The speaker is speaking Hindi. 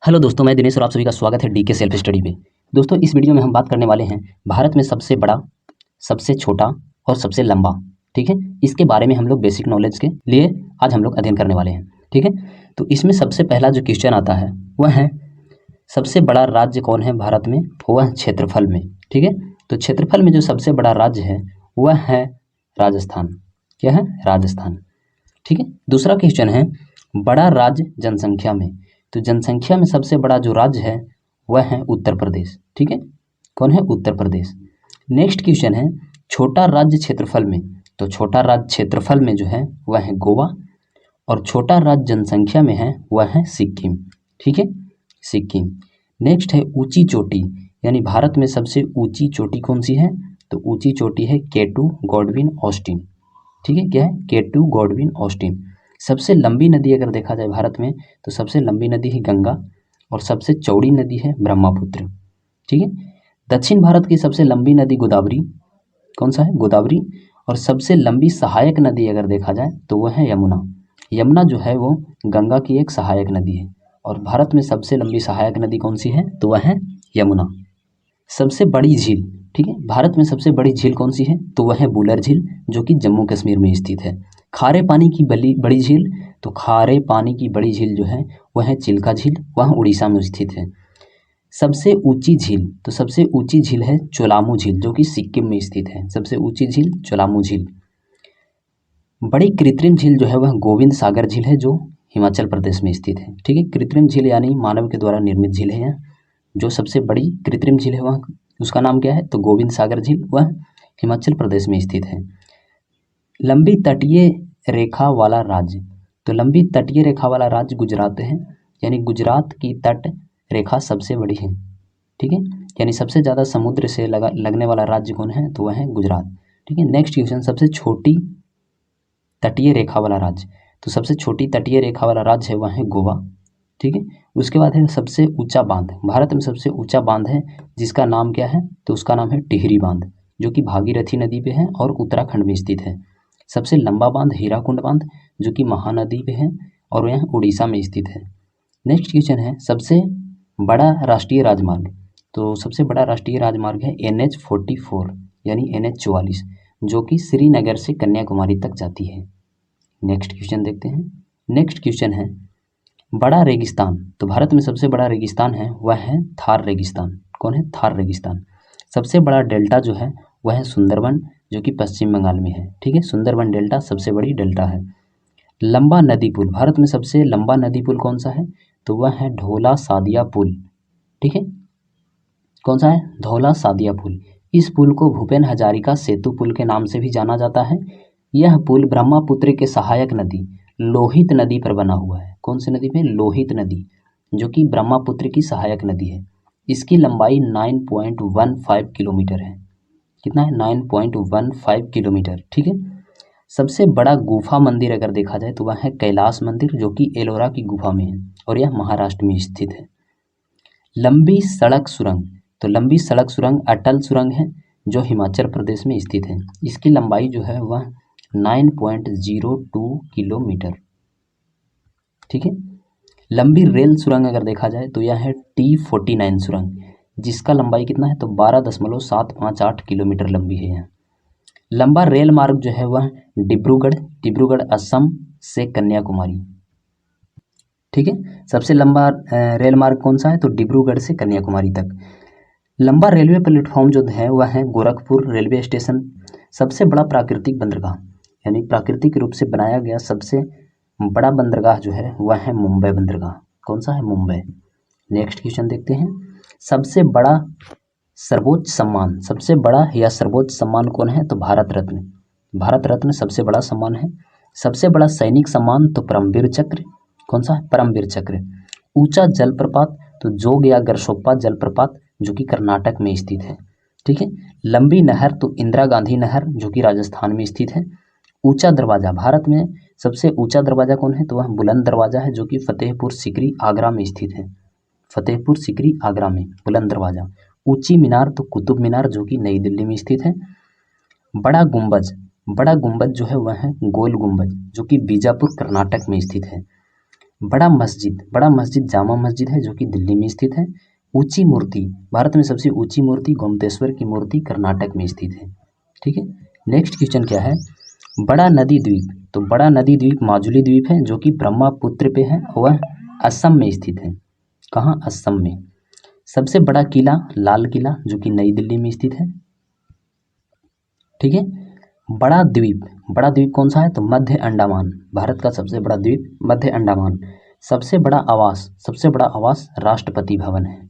हेलो दोस्तों, मैं दिनेश और आप सभी का स्वागत है डीके सेल्फ स्टडी में। दोस्तों, इस वीडियो में हम बात करने वाले हैं भारत में सबसे बड़ा, सबसे छोटा और सबसे लंबा। ठीक है, इसके बारे में हम लोग बेसिक नॉलेज के लिए आज हम लोग अध्ययन करने वाले हैं। ठीक है, तो इसमें सबसे पहला जो क्वेश्चन आता है वह है सबसे बड़ा राज्य कौन है भारत में, वह क्षेत्रफल में। ठीक है, तो क्षेत्रफल में जो सबसे बड़ा राज्य है वह है राजस्थान। क्या है? राजस्थान। ठीक है, दूसरा क्वेश्चन है बड़ा राज्य जनसंख्या में। तो जनसंख्या में सबसे बड़ा जो राज्य है वह है उत्तर प्रदेश। ठीक है, कौन है? उत्तर प्रदेश। नेक्स्ट क्वेश्चन है छोटा राज्य क्षेत्रफल में। तो छोटा राज्य क्षेत्रफल में जो है वह है गोवा, और छोटा राज्य जनसंख्या में है वह है सिक्किम। ठीक है, सिक्किम। नेक्स्ट है ऊंची चोटी, यानी भारत में सबसे ऊंची चोटी कौन सी है? तो ऊंची चोटी है केटू गॉडविन ऑस्टिन। ठीक है, क्या है? केटू गॉडविन ऑस्टिन। सबसे लंबी नदी अगर देखा जाए भारत में तो सबसे लंबी नदी है गंगा, और सबसे चौड़ी नदी है ब्रह्मपुत्र। ठीक है, दक्षिण भारत की सबसे लंबी नदी गोदावरी। कौन सा है? गोदावरी। और सबसे लंबी सहायक नदी अगर देखा जाए तो वह है यमुना। यमुना जो है वो गंगा की एक सहायक नदी है, और भारत में सबसे लंबी सहायक नदी कौन सी है? तो वह है यमुना। सबसे बड़ी झील, ठीक है, भारत में सबसे बड़ी झील कौन सी है? तो वह है बुलर झील, जो कि जम्मू कश्मीर में स्थित है। खारे पानी की बड़ी झील, तो खारे पानी की बड़ी झील जो है वह है चिल्का झील, वह उड़ीसा में स्थित है। सबसे ऊंची झील, तो सबसे ऊंची झील है चोलामू झील, जो कि सिक्किम में स्थित है। सबसे ऊंची झील चोलामू झील। बड़ी कृत्रिम झील जो है वह गोविंद सागर झील है, जो हिमाचल प्रदेश में स्थित है। ठीक है, कृत्रिम झील यानी मानव के द्वारा निर्मित झील है। जो सबसे बड़ी कृत्रिम झील है वह, उसका नाम क्या है? तो गोविंद सागर झील, वह हिमाचल प्रदेश में स्थित है। लंबी तटीय रेखा वाला राज्य, तो लंबी तटीय रेखा वाला राज्य गुजरात है, यानी गुजरात की तट रेखा सबसे बड़ी है। ठीक है, यानी सबसे ज़्यादा समुद्र से लगने वाला राज्य कौन है? तो वह है गुजरात। ठीक है, नेक्स्ट क्वेश्चन, सबसे छोटी तटीय रेखा वाला राज्य। तो सबसे छोटी तटीय रेखा वाला राज्य है वह है गोवा। ठीक है, उसके बाद है सबसे ऊंचा बांध। भारत में सबसे ऊंचा बांध है जिसका नाम क्या है? तो उसका नाम है टिहरी बांध, जो कि भागीरथी नदी पे है और उत्तराखंड में स्थित है। सबसे लंबा बांध हीराकुंड बांध, जो कि महानदी पे है और यह उड़ीसा में स्थित है। नेक्स्ट क्वेश्चन है सबसे बड़ा राष्ट्रीय राजमार्ग। तो सबसे बड़ा राष्ट्रीय राजमार्ग है NH44, यानी NH44, जो कि श्रीनगर से कन्याकुमारी तक जाती है। नेक्स्ट क्वेश्चन देखते हैं। नेक्स्ट क्वेश्चन है बड़ा रेगिस्तान। तो भारत में सबसे बड़ा रेगिस्तान है वह है थार रेगिस्तान। कौन है? थार रेगिस्तान। सबसे बड़ा डेल्टा जो है वह है सुंदरबन, जो कि पश्चिम बंगाल में है। ठीक है, सुंदरबन डेल्टा सबसे बड़ी डेल्टा है। लंबा नदी पुल, भारत में सबसे लंबा नदी पुल कौन सा है? तो वह है ढोला सादिया पुल। ठीक है, कौन सा है? ढोला सादिया पुल। इस पुल को भूपेन हजारिका सेतु पुल के नाम से भी जाना जाता है। यह पुल ब्रह्मपुत्र के सहायक नदी लोहित नदी पर बना हुआ है। कौन सी नदी में? लोहित नदी, जो कि ब्रह्मपुत्र की सहायक नदी है। इसकी लंबाई 9.15 किलोमीटर है। कितना है? 9.15 किलोमीटर। ठीक है, सबसे बड़ा गुफा मंदिर अगर देखा जाए तो वह है कैलाश मंदिर, जो कि एलोरा की गुफा में है और यह महाराष्ट्र में स्थित है। लंबी सड़क सुरंग, तो लंबी सड़क सुरंग अटल सुरंग है, जो हिमाचल प्रदेश में स्थित है। इसकी लंबाई जो है वह 9.02 किलोमीटर। ठीक है, लंबी रेल सुरंग अगर देखा जाए तो यह है T49 सुरंग, जिसका लंबाई कितना है? तो 12.758 किलोमीटर लंबी है यह। लंबा रेल मार्ग जो है वह डिब्रूगढ़ असम से कन्याकुमारी। ठीक है, सबसे लंबा रेल मार्ग कौन सा है? तो डिब्रूगढ़ से कन्याकुमारी तक। लंबा रेलवे प्लेटफॉर्म जो है वह है गोरखपुर रेलवे स्टेशन। सबसे बड़ा प्राकृतिक बंदरगाह, यानी प्राकृतिक रूप से बनाया गया सबसे बड़ा बंदरगाह जो है वह है मुंबई बंदरगाह। कौन सा है? मुंबई। नेक्स्ट क्वेश्चन देखते हैं। सबसे बड़ा सर्वोच्च सम्मान, सबसे बड़ा या सर्वोच्च सम्मान कौन है? तो भारत रत्न। भारत रत्न सबसे बड़ा सम्मान है। सबसे बड़ा सैनिक सम्मान तो परमवीर चक्र। कौन सा है? परमवीर चक्र। ऊंचा जलप्रपात तो जोग या गरसोप्पा जलप्रपात, जो कि कर्नाटक में स्थित है। ठीक है, लंबी नहर तो इंदिरा गांधी नहर, जो कि राजस्थान में स्थित है। ऊंचा दरवाजा, भारत में सबसे ऊंचा दरवाजा कौन है? तो वह बुलंद दरवाजा है, जो कि फतेहपुर सीकरी आगरा में स्थित है। फतेहपुर सीकरी आगरा में बुलंद दरवाजा। ऊंची मीनार तो कुतुब मीनार, जो कि नई दिल्ली में स्थित है। बड़ा गुंबज, बड़ा गुंबज जो है वह है गोल गुंबज, जो कि बीजापुर कर्नाटक में स्थित है। बड़ा मस्जिद जामा मस्जिद है जो कि दिल्ली में स्थित है। ऊंची मूर्ति, भारत में सबसे ऊंची मूर्ति गोमतेश्वर की मूर्ति कर्नाटक में स्थित है। ठीक है, नेक्स्ट क्वेश्चन क्या है, बड़ा नदी द्वीप, तो बड़ा नदी द्वीप माजुली द्वीप है जो कि ब्रह्मपुत्र पे है, वह असम में स्थित है। कहाँ? असम में। सबसे बड़ा किला लाल किला जो कि नई दिल्ली में स्थित है। ठीक है, बड़ा द्वीप कौन सा है? तो मध्य अंडमान, भारत का सबसे बड़ा द्वीप मध्य अंडमान। सबसे बड़ा आवास राष्ट्रपति भवन है।